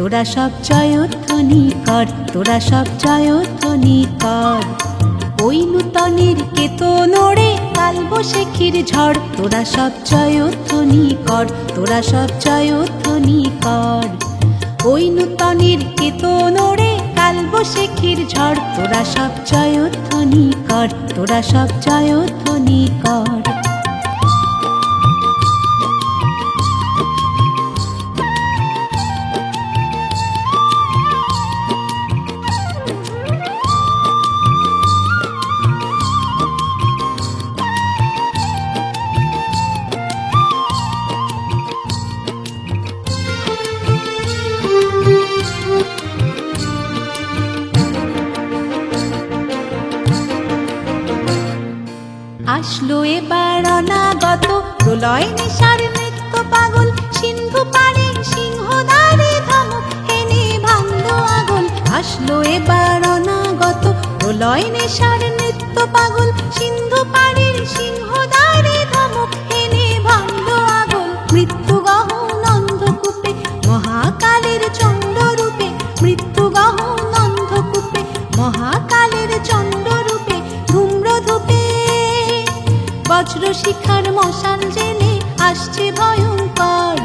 তোরা সব জয়ধ্বনি কর, তোরা সব জয়ধ্বনি কর। ওই নূতনের কেতনরে কালবৈশাখীর ঝড়, তোরা সব জয়ধ্বনি কর, তোরা সব জয়ধ্বনি কর। ওই নূতনের কেতনরে কালবৈশাখীর ঝড়, তোরা সব জয়ধ্বনি কর, তোরা সব জয়ধ্বনি কর। আসলো এবার অনাগত প্রলয় নেশার নৃত্য পাগল, সিন্ধু পাড়ে সিংহদ্বারে ধমক হেনে ভাঙলো আগল। আসলো এবার অনাগত প্রলয় নেশার নৃত্য পাগল, সিন্ধু পাড়ে সিংহদ্বারে ধমক হেনে ভাঙলো আগল। মৃত্যু গহন অন্ধকূপে মহাকালের চন্দ্ররূপে, মৃত্যু গহন অন্ধকূপে মহাকালের চন্দ্ররূপে ধূম্রধূপে বজ্র শিখার মশাল জেলে আসছে ভয়ঙ্কর,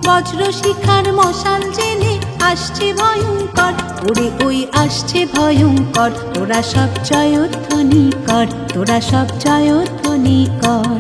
বজ্র শিখার মশাল জেলে আসছে ভয়ঙ্কর। ওরে ওই আসছে ভয়ঙ্কর, তোরা সব জয়ধ্বনি কর, তোরা সব জয়ধ্বনি কর।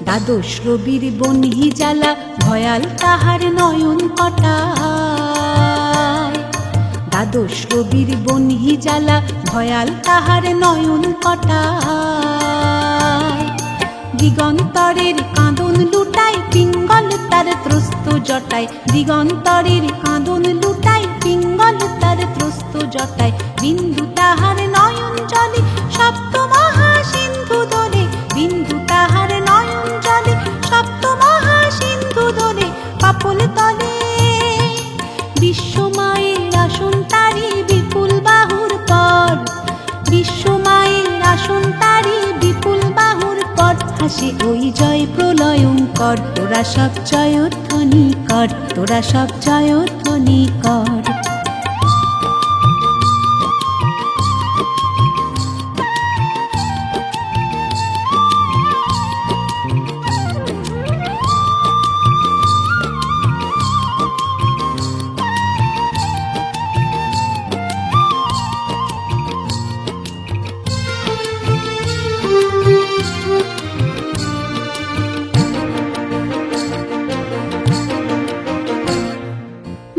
দ্বাদশ রবির বহ্নি জ্বালা ভয়াল তাহার নয়ন কটায়, দ্বাদশ রবির বহ্নি জ্বালা ভয়াল তাহার নয়ন কটায়। দিগন্তরের কাঁদন লুটায় পিঙ্গল তার ত্রস্ত জটায়, দিগন্তরের কাঁদন লুটায় পিঙ্গল তার ত্রস্ত জটায়। বিন্দু তাহার নয়ন জলে সপ্ত মহাসিন্ধু দোলে, বিন্দু তাহার নয়ন জলে সপ্ত মহাসিন্ধু দোলে। পাপল তলে বিশ্বমায়ের আসন তারি বিপুল বাহুর পর, বিশ্বমায়ের আসন তারি বিপুল বাহুর পর। হাসে ওই জয় প্রলয়ঙ্কর, তোরা সব জয়ধ্বনি কর, তোরা সব জয়ধ্বনি কর।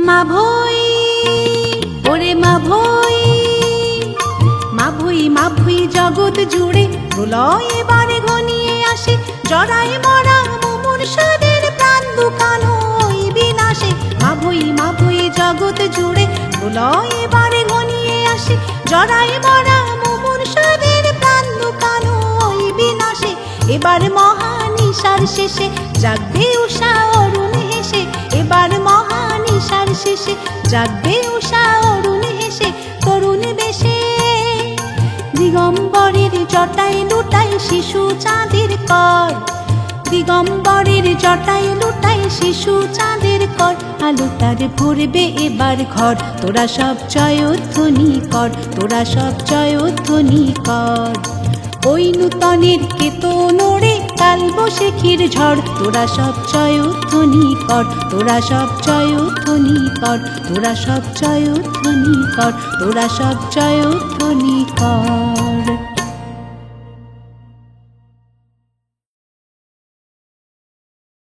মা ভই ওরে মা ভই, মা ভই মা ভই জগৎ জুড়ে প্রলয় এবারে ঘনিয়ে আসে। জরায় মরা মুমূর্ষুদের প্রাণ দুখানো ওই বিনাশে, মা ভই জগৎ জুড়ে প্রলয় এবারে ঘনিয়ে আসে। জরায় মরা মুমূর্ষুদের প্রাণ দুখানো ওই বিনাশে। এবার মহানিশার শেষে জাগবে উষা অরুণ হেসে, এবার মহানিশার শেষে জাগবে উষা অরুণ হেসে তরুণ বেশে। দিগম্বরের জটায় লুটায় শিশু চাঁদের কর, দিগম্বরের জটায় লুটায় শিশু চাঁদের কর। আলো তার ভরবে এবার ঘর, তোরা সব জয়ধ্বনি কর, তোরা সব জয়ধ্বনি কর। ওই নূতনের কেতনরে কালবৈশাখীর ঝড়, তোরা সব জয়ধ্বনি কর, তোরা সব জয়ধ্বনি কর, তোরা সব জয়ধ্বনি কর, তোরা সব জয়ধ্বনি